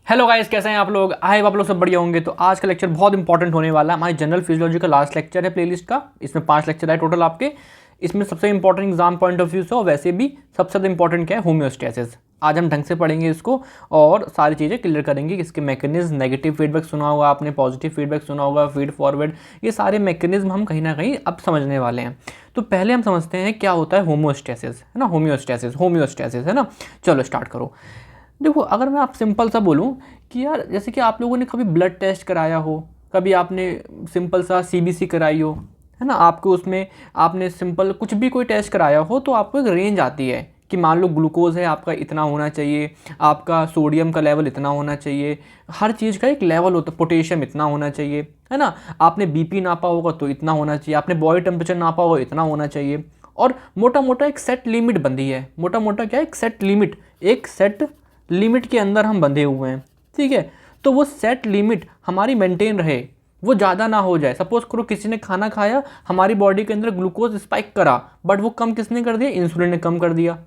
Hello guys, कैसे हैं आप लोग? आई होप आप लोग सब बढ़िया होंगे। तो आज का लेक्चर बहुत इंपॉर्टेंट होने वाला है। हमारी जनरल फिजियोलॉजी का लास्ट लेक्चर है प्लेलिस्ट का। इसमें 5 लेक्चर है टोटल आपके। इसमें सबसे important exam point of view से और वैसे भी सबसे ज़्यादा इंपॉर्टेंट क्या है, होम्योस्टेसिस। आज हम ढंग से पढ़ेंगे इसको और सारी चीज़ें क्लियर करेंगे कि इसके मैकेनिज्म, नेगेटिव फीडबैक सुना होगा आपने, पॉजिटिव फीडबैक सुना होगा, फीड फॉरवर्ड, ये सारे मैकेनिज्म हम कहीं ना कहीं अब समझने वाले हैं। तो पहले हम समझते हैं क्या होता है होमोस्टेसिस, है ना। होम्योस्टेसिस है ना। चलो स्टार्ट करो। देखो, अगर मैं आप सिंपल सा बोलूँ कि यार जैसे कि आप लोगों ने कभी ब्लड टेस्ट कराया हो, कभी आपने सिंपल सा सीबीसी कराई हो, है ना, आपको उसमें आपने सिंपल कुछ भी कोई टेस्ट कराया हो तो आपको एक रेंज आती है कि मान लो ग्लूकोज है आपका इतना होना चाहिए, आपका सोडियम का लेवल इतना होना चाहिए, हर चीज़ का एक लेवल होता है, पोटेशियम इतना होना चाहिए, है ना। आपने बीपी नापा होगा तो इतना होना चाहिए, आपने बॉडी टेम्परेचर नापा होगा इतना होना चाहिए। और मोटा मोटा एक सेट लिमिट बंधी है। मोटा मोटा क्या है, एक सेट लिमिट के अंदर हम बंधे हुए हैं, ठीक है। तो वो सेट लिमिट हमारी मेंटेन रहे, वो ज़्यादा ना हो जाए। सपोज करो किसी ने खाना खाया, हमारी बॉडी के अंदर ग्लूकोज स्पाइक करा, बट वो कम किसने कर दिया, इंसुलिन ने कम कर दिया,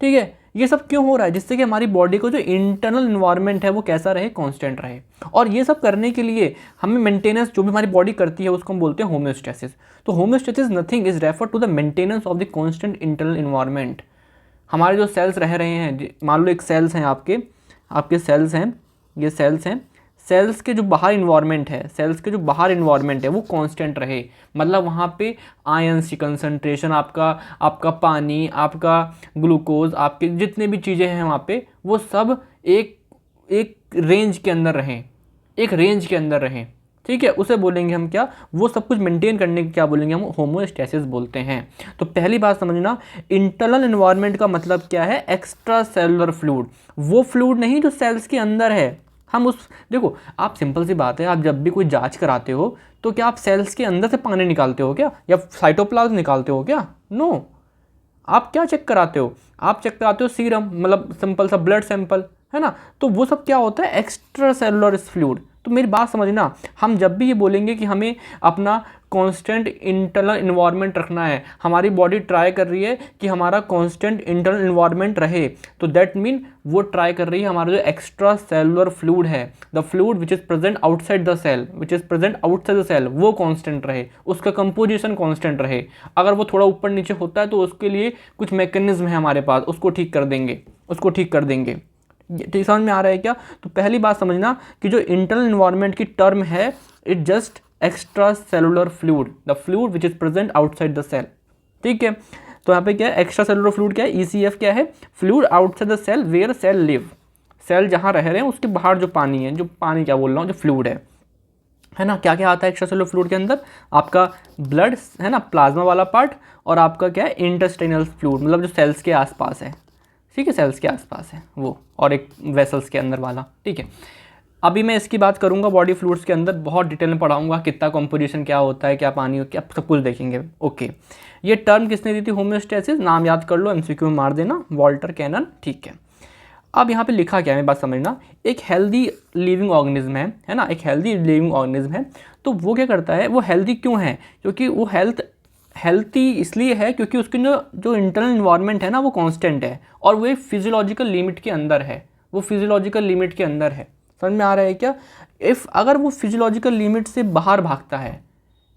ठीक है। ये सब क्यों हो रहा है? जिससे कि हमारी बॉडी को जो इंटरनल इन्वायरमेंट है वो कैसा रहे, कांस्टेंट रहे। और ये सब करने के लिए हमें मेंटेनेंस जो भी हमारी बॉडी करती है उसको हम बोलते हैं होम्योस्टेसिस। तो homeostasis nothing is refer to the maintenance of the constant internal environment. हमारे जो सेल्स रह रहे हैं, मान लो एक सेल्स हैं आपके आपके सेल्स हैं, ये सेल्स हैं। सेल्स के जो बाहर इन्वायरमेंट है वो कांस्टेंट रहे। मतलब वहाँ पे आयंस की कंसंट्रेशन, आपका पानी, आपका ग्लूकोज, आपके जितने भी चीज़ें हैं वहाँ पे, वो सब एक एक रेंज के अंदर रहें, ठीक है। उसे बोलेंगे हम क्या, वो सब कुछ मेंटेन करने के क्या बोलेंगे, हम होमोस्टेसिस बोलते हैं। तो पहली बात समझना, इंटरनल इन्वायरमेंट का मतलब क्या है, एक्स्ट्रा सेलुलर फ्लूइड। वो फ्लूइड नहीं जो सेल्स के अंदर है। हम उस देखो, आप सिंपल सी बात है, आप जब भी कोई जांच कराते हो तो क्या आप सेल्स के अंदर से पानी निकालते हो क्या, या साइटोप्लाज्म निकालते हो क्या? नो। आप क्या चेक कराते हो? आप चेक कराते हो सीरम, मतलब सिंपल सा ब्लड सैंपल, है ना। तो वो सब क्या होता है, एक्स्ट्रा सेलुलर फ्लूइड। तो मेरी बात समझना, हम जब भी ये बोलेंगे कि हमें अपना कांस्टेंट इंटरनल इन्वायरमेंट रखना है, हमारी बॉडी ट्राई कर रही है कि हमारा कांस्टेंट इंटरनल इन्वायरमेंट रहे, तो दैट मीन वो ट्राई कर रही है हमारा जो एक्स्ट्रा सेलुलर फ्लूइड है, the fluid which is present outside the cell, वो कांस्टेंट रहे, उसका कंपोजिशन कांस्टेंट रहे। अगर वो थोड़ा ऊपर नीचे होता है तो उसके लिए कुछ मैकेनिज्म है हमारे पास, उसको ठीक कर देंगे। ठीक समझ में आ रहा है क्या? तो पहली बात समझना कि जो इंटरनल इन्वायरमेंट की टर्म है, it just extra cellular fluid, the fluid which is present outside the cell, ठीक है। तो यहाँ पे क्या है, एक्स्ट्रा सेलुलर फ्लूइड क्या है, ECF क्या है, fluid outside the cell where cell live. Cell जहाँ रह रहे हैं उसके बाहर जो पानी है, जो पानी क्या बोल रहा हूँ, जो फ्लूइड है ना। क्या क्या आता है एक्स्ट्रा सेलुलर फ्लूइड के अंदर? आपका ब्लड है ना, प्लाज्मा वाला पार्ट, और आपका क्या है, इंटेस्टाइनल फ्लूइड, मतलब जो सेल्स के आसपास है, ठीक है, सेल्स के आसपास है वो, और एक वेसल्स के अंदर वाला, ठीक है। अभी मैं इसकी बात करूंगा बॉडी फ्लूइड्स के अंदर, बहुत डिटेल में पढ़ाऊंगा कितना कंपोजिशन क्या होता है, क्या पानी हो, क्या सब कुछ देखेंगे, ओके। ये टर्म किसने दी थी, होम्योस्टेसिस, नाम याद कर लो, MCQ में मार देना, वॉल्टर कैनन, ठीक है। अब यहाँ पे लिखा क्या है, मेरी बात समझना, एक हेल्दी लिविंग ऑर्गेनिज्म है ना, एक हेल्दी लिविंग ऑर्गेनिज्म है। तो वो क्या करता है, वो हेल्दी क्यों है, क्योंकि वो हेल्थी इसलिए है क्योंकि उसकी जो इंटरनल इन्वायरमेंट है ना वो कांस्टेंट है, और वो फिजियोलॉजिकल लिमिट के अंदर है, समझ में आ रहा है क्या? अगर वो फिजियोलॉजिकल लिमिट से बाहर भागता है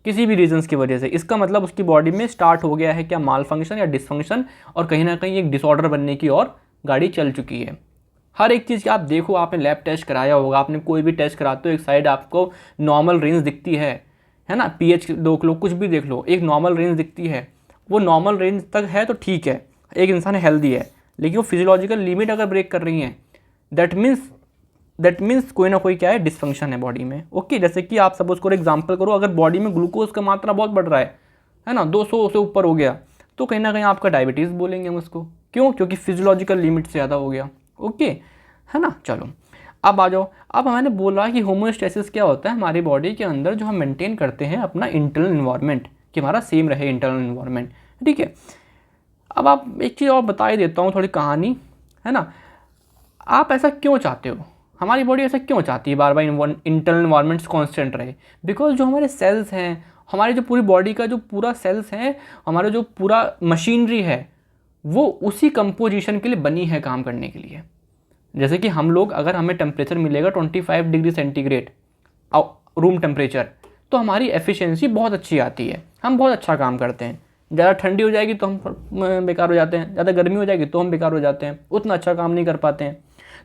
किसी भी रीजंस की वजह से, इसका मतलब उसकी बॉडी में स्टार्ट हो गया है क्या, माल फंक्शन या डिसफंक्शन, और कहीं ना कहीं एक डिसऑर्डर बनने की और गाड़ी चल चुकी है। हर एक चीज़ की आप देखो, आपने लैब टेस्ट कराया होगा, आपने कोई भी टेस्ट कराते हो, एक साइड आपको नॉर्मल रेंज दिखती है ना, पीएच देख लो, कुछ भी देख लो, एक नॉर्मल रेंज दिखती है। वो नॉर्मल रेंज तक है तो ठीक है, एक इंसान हेल्दी है, लेकिन वो फिजियोलॉजिकल लिमिट अगर ब्रेक कर रही है, दैट मीन्स कोई ना कोई क्या है, डिसफंक्शन है बॉडी में, ओके। जैसे कि आप सपोज करो, एग्जांपल करो, अगर बॉडी में ग्लूकोज का मात्रा बहुत बढ़ रहा है ना, 200 से ऊपर हो गया, तो कहीं ना कहीं आपका डायबिटीज़ बोलेंगे हम उसको, क्यों? क्योंकि फिजियोलॉजिकल लिमिट से ज़्यादा हो गया, ओके, है ना। चलो अब आ जाओ, अब मैंने बोला कि होम्योस्टेसिस क्या होता है, हमारी बॉडी के अंदर जो हम मेंटेन करते हैं अपना इंटरनल इन्वायरमेंट, कि हमारा सेम रहे इंटरनल इन्वायरमेंट, ठीक है। अब आप एक चीज़ और बता ही देता हूँ, थोड़ी कहानी, है ना। आप ऐसा क्यों चाहते हो, हमारी बॉडी ऐसा क्यों चाहती है बार बार इंटरनल इन्वायरमेंट्स कांस्टेंट रहे? बिकॉज जो हमारे सेल्स हैं, हमारी जो पूरी बॉडी का जो पूरा सेल्स हैं, हमारा जो पूरा मशीनरी है, वो उसी कंपोजिशन के लिए बनी है, काम करने के लिए। जैसे कि हम लोग, अगर हमें टेम्परेचर मिलेगा 25 डिग्री सेंटीग्रेड रूम टेम्परेचर, तो हमारी एफिशिएंसी बहुत अच्छी आती है, हम बहुत अच्छा काम करते हैं। ज़्यादा ठंडी हो जाएगी तो हम बेकार हो जाते हैं, ज़्यादा गर्मी हो जाएगी तो हम बेकार हो जाते हैं, उतना अच्छा काम नहीं कर पाते हैं।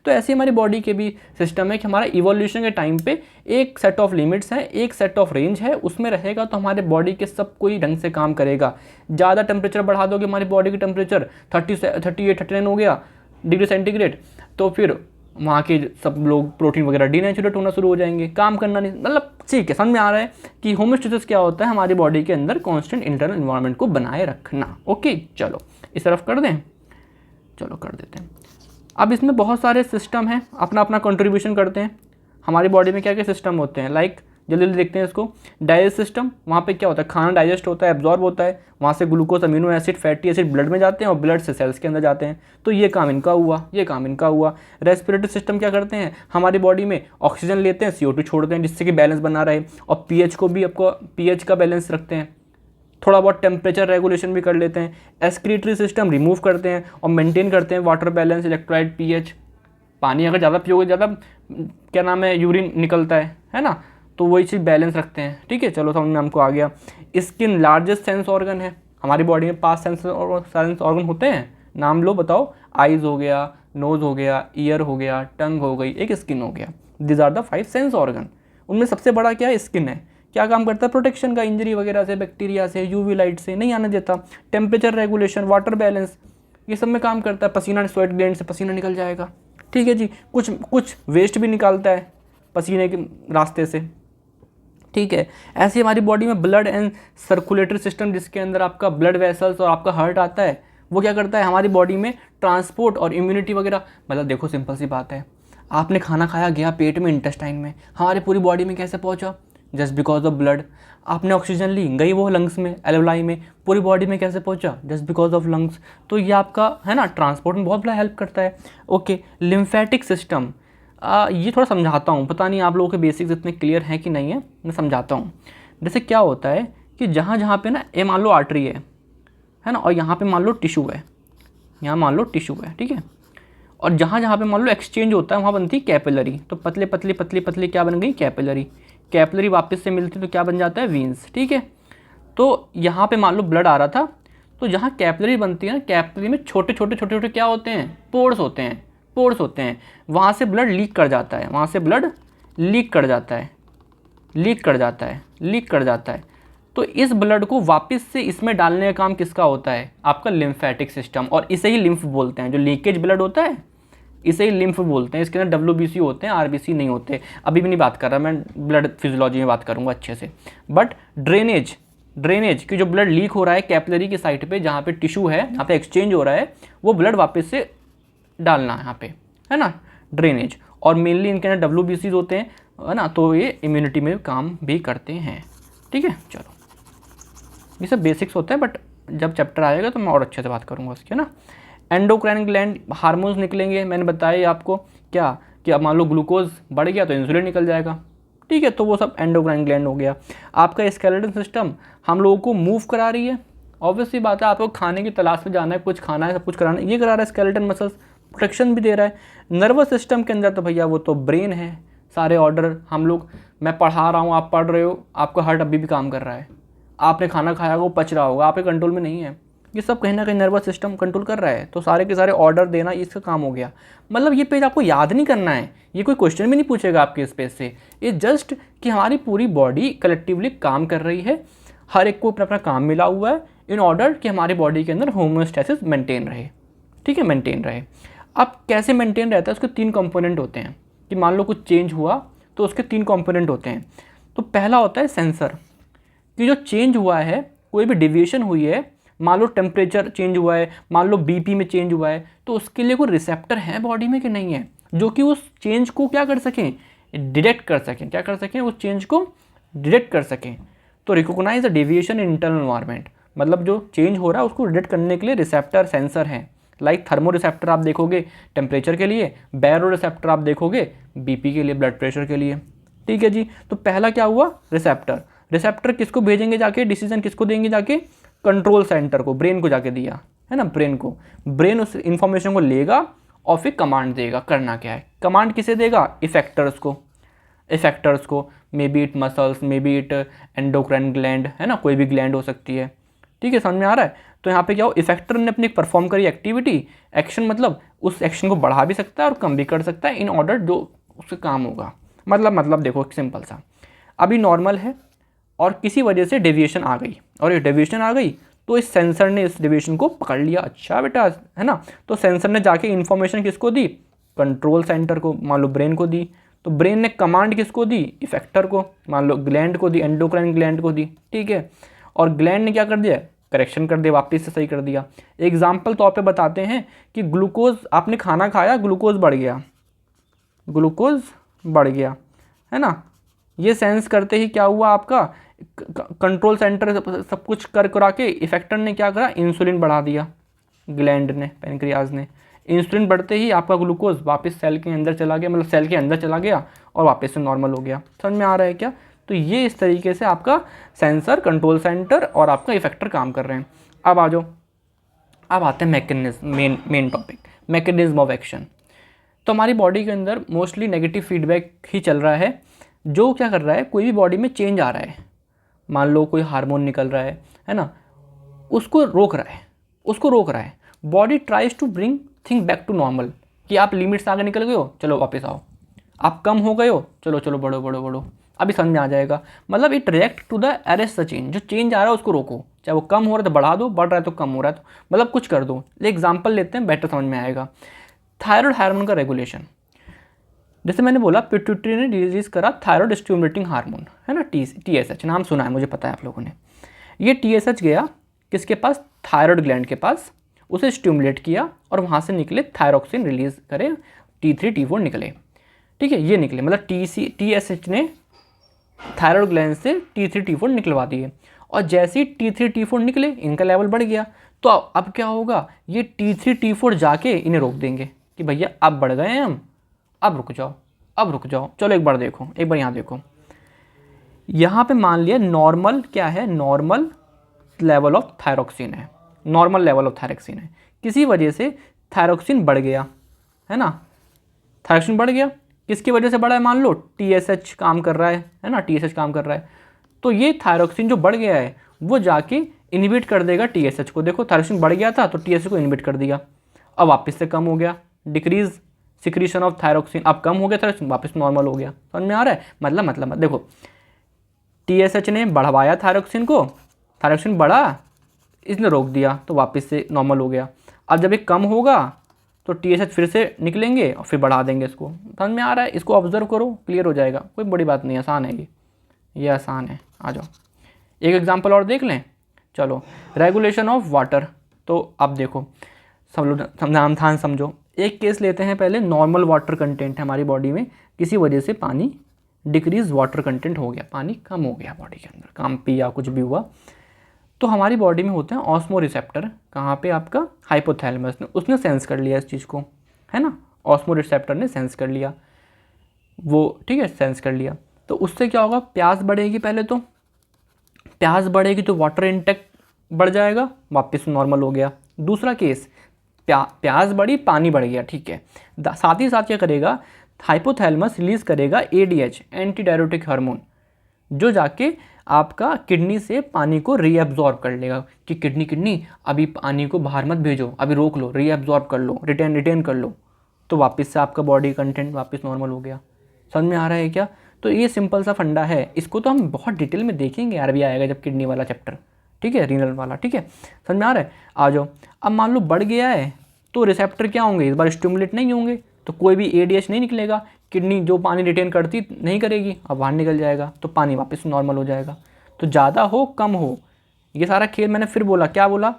तो ऐसे हमारी बॉडी के भी सिस्टम है कि हमारा इवोल्यूशन के टाइम पे एक सेट ऑफ लिमिट्स हैं, एक सेट ऑफ रेंज है, उसमें रहेगा तो हमारे बॉडी के सब कोई ढंग से काम करेगा। ज़्यादा टेम्परेचर बढ़ा दोगे, हमारी बॉडी की टेम्परेचर 38 39 हो गया डिग्री सेंटीग्रेड, तो फिर वहाँ के सब लोग प्रोटीन वगैरह डीनेचुरेट होना शुरू हो जाएंगे, काम करना नहीं, मतलब ठीक है, समझ में आ रहा है कि होमोस्टेसिस क्या होता है, हमारी बॉडी के अंदर कांस्टेंट इंटरनल एनवायरनमेंट को बनाए रखना। ओके, चलो इस तरफ कर दें, चलो कर देते हैं। अब इसमें बहुत सारे सिस्टम हैं, अपना अपना कंट्रीब्यूशन करते हैं। हमारी बॉडी में क्या क्या सिस्टम होते हैं, लाइक जल्दी जल्दी देखते हैं इसको। डाइजेस्ट सिस्टम, वहाँ पे क्या होता है, खाना डाइजेस्ट होता है, एब्जॉर्ब होता है, वहाँ से glucose, amino acid, fatty acid blood में जाते हैं और ब्लड से सेल्स के अंदर जाते हैं, तो ये काम इनका हुआ, ये काम इनका हुआ। रेस्पिरेटरी सिस्टम क्या करते हैं, हमारी बॉडी में ऑक्सीजन लेते हैं, CO2 छोड़ते हैं, जिससे कि बैलेंस बना रहे, और pH को भी आपको pH का बैलेंस रखते हैं, थोड़ा बहुत टेम्परेचर रेगुलेशन भी कर लेते हैं। एक्सक्रीटरी सिस्टम रिमूव करते हैं और मेंटेन करते हैं वाटर बैलेंस, इलेक्ट्रोलाइट, pH। पानी अगर ज़्यादा पियोगे, ज़्यादा क्या नाम है, यूरिन निकलता है ना, तो वही चीज़ बैलेंस रखते हैं। ठीक है, चलो समझ में हमको आ गया। स्किन लार्जेस्ट सेंस ऑर्गन है हमारी बॉडी में, 5 सेंस ऑर्गन होते हैं, नाम लो बताओ। आइज़ हो गया, नोज़ हो गया, ईयर हो गया, टंग हो गई, एक स्किन हो गया। These are the 5 sense organ. उनमें सबसे बड़ा क्या है, स्किन है। क्या काम करता है, प्रोटेक्शन का, इंजरी वगैरह से, बैक्टीरिया से, यूवी लाइट से नहीं आने देता। टेम्परेचर रेगुलेशन, वाटर बैलेंस, ये सब में काम करता है। पसीना, स्वेट ग्लैंड से पसीना निकल जाएगा। ठीक है जी, कुछ वेस्ट भी निकालता है पसीने के रास्ते से। ठीक है, ऐसे हमारी बॉडी में ब्लड एंड सर्कुलेटरी सिस्टम, जिसके अंदर आपका ब्लड वेसल्स और आपका हार्ट आता है, वो क्या करता है, हमारी बॉडी में ट्रांसपोर्ट और इम्यूनिटी वगैरह। मतलब देखो, सिंपल सी बात है, आपने खाना खाया, गया पेट में, इंटेस्टाइन में, हमारे पूरी बॉडी में कैसे पहुंचा, जस्ट बिकॉज ऑफ ब्लड। आपने ऑक्सीजन ली, गई वो लंग्स में, एल्वेलाई में, पूरी बॉडी में कैसे पहुंचा, जस्ट बिकॉज ऑफ लंग्स। तो ये आपका है ना, ट्रांसपोर्ट में बहुत बड़ा हेल्प करता है। ओके, लिम्फेटिक सिस्टम, ये थोड़ा समझाता हूँ, पता नहीं आप लोगों के बेसिक्स इतने क्लियर हैं कि नहीं है, मैं समझाता हूँ। जैसे क्या होता है कि जहाँ जहाँ पे ना, ये मान लो आर्टरी है ना, और यहाँ पे मान लो टिश्यू है, यहाँ मान लो टिश्यू है, ठीक है, और जहाँ जहाँ पे मान लो एक्सचेंज होता है, वहाँ बनती है कैपिलरी। तो पतले पतली पतली पतली क्या बन गई, कैपिलरी। कैपिलरी वापस से मिलती तो क्या बन जाता है, वीन्स। ठीक है, तो यहाँ पे मान लो ब्लड आ रहा था, तो जहाँ कैपिलरी बनती है ना, कैपिलरी में छोटे छोटे छोटे छोटे क्या होते हैं, पोर्स होते हैं, पोर्स होते हैं। वहाँ से ब्लड लीक कर जाता है, वहाँ से ब्लड लीक कर जाता है, लीक कर जाता है, लीक कर जाता है। तो इस ब्लड को वापस से इसमें डालने का काम किसका होता है, आपका लिम्फेटिक सिस्टम, और इसे ही लिम्फ बोलते हैं। जो लीकेज ब्लड होता है इसे ही लिम्फ बोलते हैं। इसके अंदर WBC होते हैं, RBC नहीं होते। अभी भी नहीं बात कर रहा मैं, ब्लड फिजियोलॉजी में बात करूँगा अच्छे से। बट ड्रेनेज की जो ब्लड लीक हो रहा है कैपिलरी की साइड पे, जहाँ पे टिश्यू है, यहाँ पे एक्सचेंज हो रहा है, वो ब्लड वापस से डालना यहाँ पे, है ना, ड्रेनेज। और मेनली इनके अंदर WBC होते हैं, है ना, तो ये इम्यूनिटी में काम भी करते हैं। ठीक है, चलो ये सब बेसिक्स होते हैं, बट जब चैप्टर आएगा तो मैं और अच्छे से बात करूँगा उसके, ना। एंडोक्राइन ग्लैंड, हार्मोन्स निकलेंगे, मैंने बताया आपको क्या कि अब मान लो ग्लूकोज बढ़ गया तो इंसुलिन निकल जाएगा। ठीक है, तो वो सब एंडोक्राइन ग्लैंड हो गया। आपका स्केलेटन सिस्टम हम लोगों को मूव करा रही है, ऑब्वियसली बात है, आपको खाने की तलाश में जाना है, कुछ खाना है, सब कुछ कराना है, ये करा रहा है स्केलेटन मसल्स, प्रोटेक्शन भी दे रहा है। नर्वस सिस्टम के अंदर तो भैया वो तो ब्रेन है, सारे ऑर्डर हम लोग, मैं पढ़ा रहा हूँ, आप पढ़ रहे हो, आपका हार्ट अभी भी काम कर रहा है, आपने खाना खाया वो पच रहा होगा, आपके कंट्रोल में नहीं है, ये सब कहीं ना कहीं नर्वस सिस्टम कंट्रोल कर रहा है। तो सारे के सारे ऑर्डर देना इसका काम हो गया। मतलब ये पेज आपको याद नहीं करना है, ये कोई क्वेश्चन भी नहीं पूछेगा आपके इस पेज से, ये जस्ट कि हमारी पूरी बॉडी कलेक्टिवली काम कर रही है, हर एक को अपना अपना काम मिला हुआ है, इन ऑर्डर कि हमारी बॉडी के अंदर होम्योस्टेसिस मेंटेन रहे। ठीक है, मेंटेन रहे। अब कैसे मेंटेन रहता है, उसके 3 कंपोनेंट होते हैं कि मान लो कुछ चेंज हुआ तो उसके 3 कंपोनेंट होते हैं। तो पहला होता है सेंसर, कि जो चेंज हुआ है, कोई भी डेविएशन हुई है, मान लो टेम्परेचर चेंज हुआ है, मान लो BP में चेंज हुआ है, तो उसके लिए कोई रिसेप्टर है बॉडी में कि नहीं है, जो कि उस चेंज को क्या कर सकें, डिटेक्ट कर सकें, क्या कर सकें, उस चेंज को डिटेक्ट कर सकें। तो recognise the deviation in internal environment, मतलब जो चेंज हो रहा है उसको डिटेक्ट करने के लिए रिसेप्टर, सेंसर हैं। लाइक थर्मो रिसेप्टर आप देखोगे टेम्परेचर के लिए, बैरो रिसेप्टर आप देखोगे BP के लिए, ब्लड प्रेशर के लिए। ठीक है जी, तो पहला क्या हुआ, रिसेप्टर। रिसेप्टर किसको भेजेंगे जाके, डिसीजन किसको देंगे जाके, कंट्रोल सेंटर को, ब्रेन को जाके दिया, है ना, ब्रेन को। ब्रेन उस इंफॉर्मेशन को लेगा और फिर कमांड देगा। करना क्या है, कमांड किसे देगा, इफेक्टर्स को may be it muscles, may be it endocrine gland, है ना, कोई भी ग्लैंड हो सकती है। ठीक है, समझ में आ रहा है। तो यहाँ पे क्या हो, इफेक्टर ने अपनी परफॉर्म करी एक्टिविटी, एक्शन मतलब उस एक्शन को बढ़ा भी सकता है और कम भी कर सकता है इन ऑर्डर जो उसका काम होगा। मतलब देखो सिंपल सा, अभी नॉर्मल है और किसी वजह से डेविएशन आ गई, और ये डेविएशन आ गई तो इस सेंसर ने इस डेविएशन को पकड़ लिया। अच्छा बेटा, है ना, तो सेंसर ने जाके इन्फॉर्मेशन किसको दी, कंट्रोल सेंटर को, मान लो ब्रेन को दी। तो ब्रेन ने कमांड किसको दी, इफेक्टर को, मान लो ग्लैंड को दी, एंडोक्राइन ग्लैंड को दी। ठीक है, और ग्लैंड ने क्या कर दिया, करेक्शन कर दिया, वापस से सही कर दिया। एग्जाम्पल तौर पे बताते हैं कि ग्लूकोज, आपने खाना खाया, ग्लूकोज बढ़ गया, है ना, ये सेंस करते ही क्या हुआ, आपका कंट्रोल सेंटर सब कुछ कर करा के इफेक्टर ने क्या करा, इंसुलिन बढ़ा दिया, ग्लैंड ने, पैनक्रियाज ने। इंसुलिन बढ़ते ही आपका ग्लूकोज वापस सेल के अंदर चला गया, मतलब सेल के अंदर चला गया और वापस से नॉर्मल हो गया। समझ में आ रहा है क्या। तो ये इस तरीके से आपका सेंसर, कंट्रोल सेंटर और आपका इफेक्टर काम कर रहे हैं। अब आ जाओ, अब आते हैं mechanism, main topic, mechanism of action. तो हमारी बॉडी के अंदर मोस्टली नेगेटिव फीडबैक ही चल रहा है। जो क्या कर रहा है, कोई भी बॉडी में चेंज आ रहा है, मान लो कोई हार्मोन निकल रहा है ना, उसको रोक रहा है। Body tries to bring thing back to normal, कि आप लिमिट से आगे निकल गए हो, चलो वापस आओ, आप कम हो गए हो, चलो बढ़ो। अभी समझ में आ जाएगा। मतलब it react to the arrest the change, जो चेंज आ रहा है उसको रोको, चाहे वो कम हो रहा है तो बढ़ा दो, बढ़ रहा है तो कम हो रहा है तो मतलब कुछ कर दो। एग्जाम्पल लेते हैं, बेटर समझ में आएगा। थायराइड हार्मोन का रेगुलेशन, जैसे मैंने बोला पिट्यूटरी ने रिलीज करा थायराइड स्टिमुलेटिंग हार्मोन, है ना, TSH, नाम सुना है, मुझे पता है आप लोगों ने। ये TSH गया किसके पास, थायराइड ग्लैंड के पास, उसे स्टिमुलेट किया और वहाँ से निकले थायरोक्सिन रिलीज करे, T3 T4 निकले। ठीक है, ये निकले, मतलब TSH ने थायराइड ग्लैंड से T3 T4 निकलवा दिए, और जैसे ही T3 T4 निकले इनका लेवल बढ़ गया। तो अब क्या होगा, ये T3 T4 जाके इन्हें रोक देंगे कि भैया अब बढ़ गए हैं हम, अब रुक जाओ। चलो एक बार यहाँ देखो, यहाँ पे मान लिया नॉर्मल क्या है, नॉर्मल लेवल ऑफ थायरोक्सिन है, किसी वजह से थायरोक्सिन बढ़ गया, है ना, थायरोक्सिन बढ़ गया, किसकी वजह से बढ़ा है, मान लो TSH काम कर रहा है ना, TSH काम कर रहा है। तो ये थायरोक्सिन जो बढ़ गया है वो जाके इनहिबिट कर देगा TSH को। देखो थायरोक्सिन बढ़ गया था तो TSH को इनहिबिट कर दिया, अब वापस से कम हो गया, डिक्रीज सिक्रीशन ऑफ थायरोक्सिन, अब कम हो गया थायरोक्सिन, वापस नॉर्मल हो गया। समझ में आ रहा है, मतलब देखो TSH ने बढ़वाया थायरोक्सिन को, थायरोक्सिन बढ़ा, इसने रोक दिया तो वापस से नॉर्मल हो गया। अब जब ये कम होगा तो TSH फिर से निकलेंगे और फिर बढ़ा देंगे इसको। समझ में आ रहा है, इसको ऑब्जर्व करो, क्लियर हो जाएगा, कोई बड़ी बात नहीं, आसान है ये आसान है। आ जाओ एक एग्जांपल और देख लें। चलो, रेगुलेशन ऑफ वाटर। तो अब देखो सब लोग ध्यान समझो, एक केस लेते हैं पहले, नॉर्मल वाटर कंटेंट है हमारी बॉडी में, किसी वजह से पानी डिक्रीज वाटर कंटेंट हो गया, पानी कम हो गया बॉडी के अंदर, काम पिया कुछ भी हुआ, तो हमारी बॉडी में होते हैं ऑस्मो रिसेप्टर। कहाँ पे, आपका हाइपोथैलेमस ने, उसने सेंस कर लिया इस चीज़ को, है ना, ऑस्मो रिसेप्टर ने सेंस कर लिया वो, ठीक है, सेंस कर लिया। तो उससे क्या होगा, प्यास बढ़ेगी, पहले तो प्यास बढ़ेगी तो वाटर इंटेक बढ़ जाएगा, वापस नॉर्मल हो गया। दूसरा केस, प्यास बढ़ी, पानी बढ़ गया, ठीक है, साथ ही साथ क्या करेगा, हाइपोथैलेमस रिलीज करेगा ADH, एंटी डायरेटिक हार्मोन, जो जाके आपका किडनी से पानी को रीअब्जॉर्ब कर लेगा कि किडनी अभी पानी को बाहर मत भेजो, अभी रोक लो, रीअब्जॉर्ब कर लो, रिटेन कर लो, तो वापस से आपका बॉडी कंटेंट वापस नॉर्मल हो गया। समझ में आ रहा है क्या। तो ये सिंपल सा फंडा है, इसको तो हम बहुत डिटेल में देखेंगे यार, भी आएगा जब किडनी वाला चैप्टर, ठीक है, रीनल वाला, ठीक है, समझ में आ रहा है। आ जाओ, अब मान लो बढ़ गया है तो रिसेप्टर क्या होंगे, इस बार स्टिमुलेट नहीं होंगे, तो कोई भी ADH नहीं निकलेगा, किडनी जो पानी रिटेन करती नहीं करेगी, अब बाहर निकल जाएगा, तो पानी वापस नॉर्मल हो जाएगा। तो ज़्यादा हो कम हो, ये सारा खेल मैंने फिर बोला, क्या बोला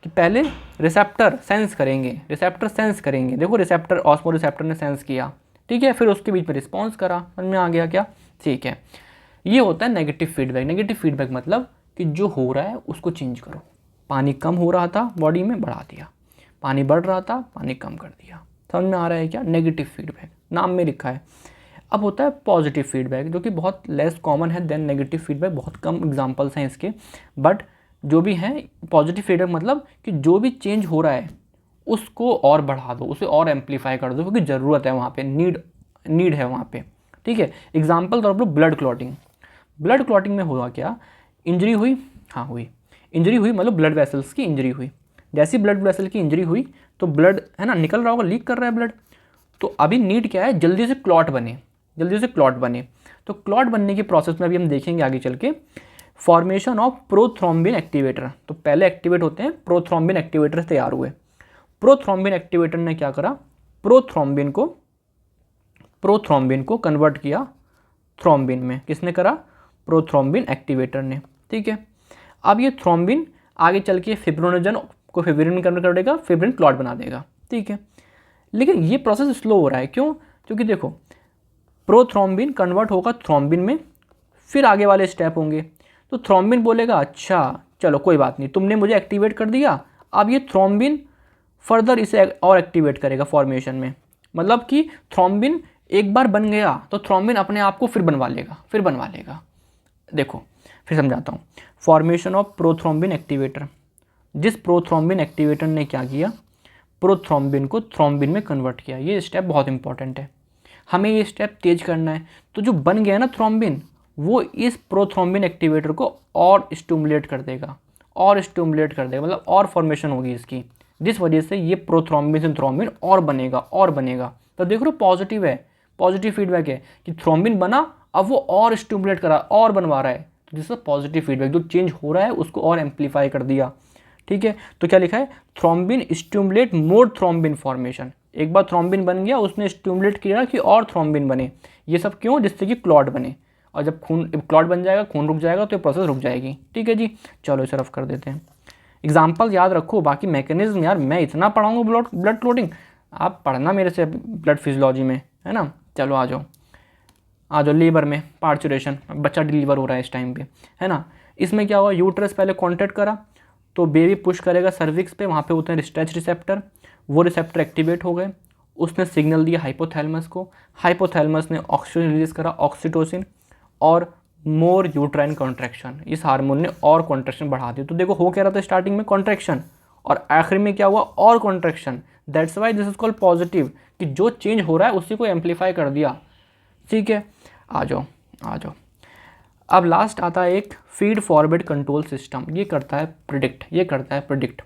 कि पहले रिसेप्टर सेंस करेंगे, देखो रिसेप्टर, ऑस्मो रिसेप्टर ने सेंस किया, ठीक है, फिर उसके बीच में रिस्पॉन्स करा, समझ में आ गया क्या, ठीक है। ये होता है नेगेटिव फीडबैक। नेगेटिव फीडबैक मतलब कि जो हो रहा है उसको चेंज करो, पानी कम हो रहा था बॉडी में, बढ़ा दिया, पानी बढ़ रहा था, पानी कम कर दिया। समझ में आ रहा है क्या, नेगेटिव फीडबैक नाम में लिखा है। अब होता है पॉजिटिव फीडबैक, जो कि बहुत लेस कॉमन है देन नेगेटिव फीडबैक, बहुत कम एग्जांपल्स हैं इसके, बट जो भी हैं, पॉजिटिव फीडबैक मतलब कि जो भी चेंज हो रहा है उसको और बढ़ा दो, उसे और एम्पलीफाई कर दो, क्योंकि ज़रूरत है वहाँ पे, नीड है वहाँ पे, ठीक है। एग्जाम्पल तौर पर ब्लड क्लॉटिंग। ब्लड क्लॉटिंग में हुआ क्या, इंजरी हुई, हाँ हुई, इंजरी हुई मतलब ब्लड वेसल्स की इंजरी हुई। जैसी ब्लड वेसल की इंजरी हुई तो ब्लड है ना निकल रहा होगा, लीक कर रहा है ब्लड। तो अभी नीड क्या है, जल्दी से क्लॉट बने, जल्दी से क्लॉट बने। तो क्लॉट बनने की प्रोसेस में अभी हम देखेंगे आगे चल के फॉर्मेशन ऑफ प्रोथ्रोम्बिन एक्टिवेटर। तो पहले एक्टिवेट होते हैं प्रोथ्रोम्बिन एक्टिवेटर तैयार हुए। प्रोथ्रोम्बिन एक्टिवेटर ने क्या करा, प्रोथ्रोम्बिन को कन्वर्ट किया थ्रोम्बिन में। किसने करा, प्रोथ्रोम्बिन एक्टिवेटर ने, ठीक है। अब ये थ्रोम्बिन आगे चल के फिब्रिनोजन को फिब्रिन कन्वर्ट कर देगा, फिब्रिन क्लॉट बना देगा, ठीक है। लेकिन ये प्रोसेस स्लो हो रहा है, क्यों, क्योंकि देखो प्रोथ्रोम्बिन कन्वर्ट होगा थ्रोम्बिन में, फिर आगे वाले स्टेप होंगे। तो थ्रोम्बिन बोलेगा अच्छा चलो कोई बात नहीं, तुमने मुझे एक्टिवेट कर दिया, अब ये थ्रोम्बिन फर्दर इसे और एक्टिवेट करेगा फॉर्मेशन में। मतलब कि थ्रोम्बिन एक बार बन गया तो थ्रोम्बिन अपने आप को फिर बनवा लेगा। देखो फिर समझाता हूँ। फॉर्मेशन ऑफ प्रोथ्रोम्बिन एक्टिवेटर, जिस प्रोथ्रोम्बिन एक्टिवेटर ने क्या किया, प्रोथ्रोम्बिन को थ्रोम्बिन में कन्वर्ट किया। ये स्टेप बहुत इंपॉर्टेंट है, हमें ये स्टेप तेज करना है। तो जो बन गया ना थ्रोम्बिन, वो इस प्रोथ्रोम्बिन एक्टिवेटर को और स्टिमुलेट कर देगा, मतलब और फॉर्मेशन होगी इसकी, जिस वजह से ये प्रोथ्रोम्बिन से थ्रोम्बिन और बनेगा। तो देख रहे हो पॉजिटिव है, पॉजिटिव फीडबैक है कि थ्रोम्बिन बना, अब वो और स्टिमुलेट करा और बनवा रहा है। तो दिस इज पॉजिटिव फीडबैक, जो चेंज हो रहा है उसको और एम्पलीफाई कर दिया, ठीक है। तो क्या लिखा है, थ्रोम्बिन स्टिमुलेट मोर थ्रोम्बिन फॉर्मेशन। एक बार थ्रोम्बिन बन गया, उसने स्टिमुलेट किया कि और थ्रोम्बिन बने। ये सब क्यों, जिससे कि क्लॉट बने, और जब क्लॉट बन जाएगा, खून रुक जाएगा, तो ये प्रोसेस रुक जाएगी, ठीक है जी। चलो इसे रफ कर देते हैं। एग्जाम्पल याद रखो, बाकी मैकेनिज्म यार मैं इतना पढ़ाऊंगा ब्लड क्लॉटिंग, आप पढ़ना मेरे से ब्लड फिजियोलॉजी में, है ना। चलो आ जाओ लीवर में पार्चुरेशन, बच्चा डिलीवर हो रहा है इस टाइम पे, है ना। इसमें क्या हुआ, यूट्रस पहले कॉन्टैक्ट करा तो बेबी पुश करेगा सर्विक्स पे, वहाँ पे होते हैं स्ट्रेच रिसेप्टर, वो रिसेप्टर एक्टिवेट हो गए, उसने सिग्नल दिया हाइपोथैलेमस को, हाइपोथैलेमस ने ऑक्सीजन रिलीज करा, ऑक्सीटोसिन, और मोर यूट्राइन कॉन्ट्रैक्शन, इस हार्मोन ने और कॉन्ट्रैक्शन बढ़ा दी। तो देखो हो क्या रहा था स्टार्टिंग में कॉन्ट्रैक्शन, और आखिर में क्या हुआ, और contraction. That's why this is called positive, कि जो चेंज हो रहा है उसी को एम्पलीफाई कर दिया, ठीक है। आ जाओ अब लास्ट आता है एक फीड फॉरवर्ड कंट्रोल सिस्टम। ये करता है प्रिडिक्ट।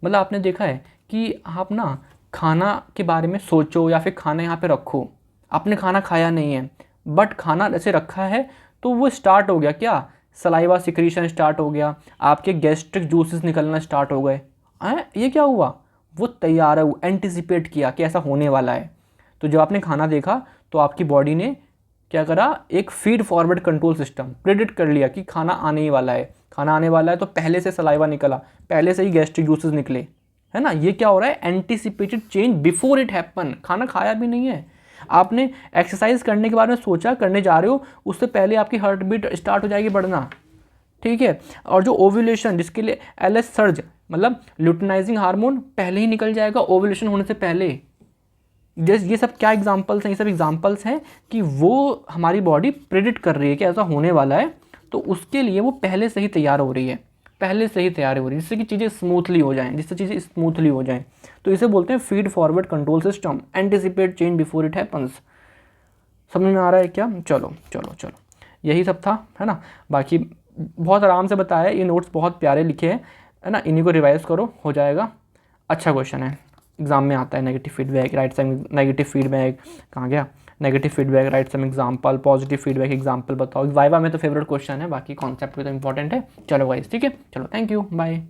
मतलब आपने देखा है कि आप ना खाना के बारे में सोचो या फिर खाना यहाँ पे रखो, आपने खाना खाया नहीं है बट खाना जैसे रखा है तो वो स्टार्ट हो गया, क्या सलाइवा सिक्रीशन स्टार्ट हो गया, आपके गैस्ट्रिक जूसेस निकलना स्टार्ट हो गए, ये क्या हुआ, वो तैयार है, एंटिसिपेट किया कि ऐसा होने वाला है। तो जब आपने खाना देखा तो आपकी बॉडी ने क्या करा, एक feed forward control system predict कर लिया कि खाना आने ही वाला है, तो पहले से सलाइवा निकला, पहले से ही गैस्ट्रिक जूसेस निकले, है ना। ये क्या हो रहा है, anticipated change before it happen. खाना खाया भी नहीं है, आपने एक्सरसाइज करने के बारे में सोचा, करने जा रहे हो, उससे पहले आपकी हार्ट बीट स्टार्ट हो जाएगी बढ़ना, ठीक है। और जो ओव्यूलेशन, जिसके लिए एलएस सर्ज मतलब ल्यूटिनाइजिंग हार्मोन पहले ही निकल जाएगा ओव्यूलेशन होने से पहले। ये सब क्या एग्जांपल्स हैं, ये सब एग्जांपल्स हैं कि वो हमारी बॉडी प्रेडिक्ट कर रही है कि ऐसा होने वाला है, तो उसके लिए वो पहले से ही तैयार हो रही है, जिससे कि चीज़ें स्मूथली हो जाएं, तो इसे बोलते हैं feed forward control system, anticipate change before it happens. समझ में आ रहा है क्या, चलो यही सब था, है ना। बाकी बहुत आराम से बताया, ये नोट्स बहुत प्यारे लिखे हैं, है ना, इन्हीं को रिवाइज करो, हो जाएगा। अच्छा क्वेश्चन है, एग्जाम में आता है। Negative feedback, write some negative feedback, कहाँ गया negative feedback, write some example, positive feedback example बताओ। वाइवा में तो फेवरेट क्वेश्चन है, बाकी कॉन्सेप्ट भी तो इंपॉर्टेंट है। चलो गाइस, ठीक है, चलो थैंक यू, बाय।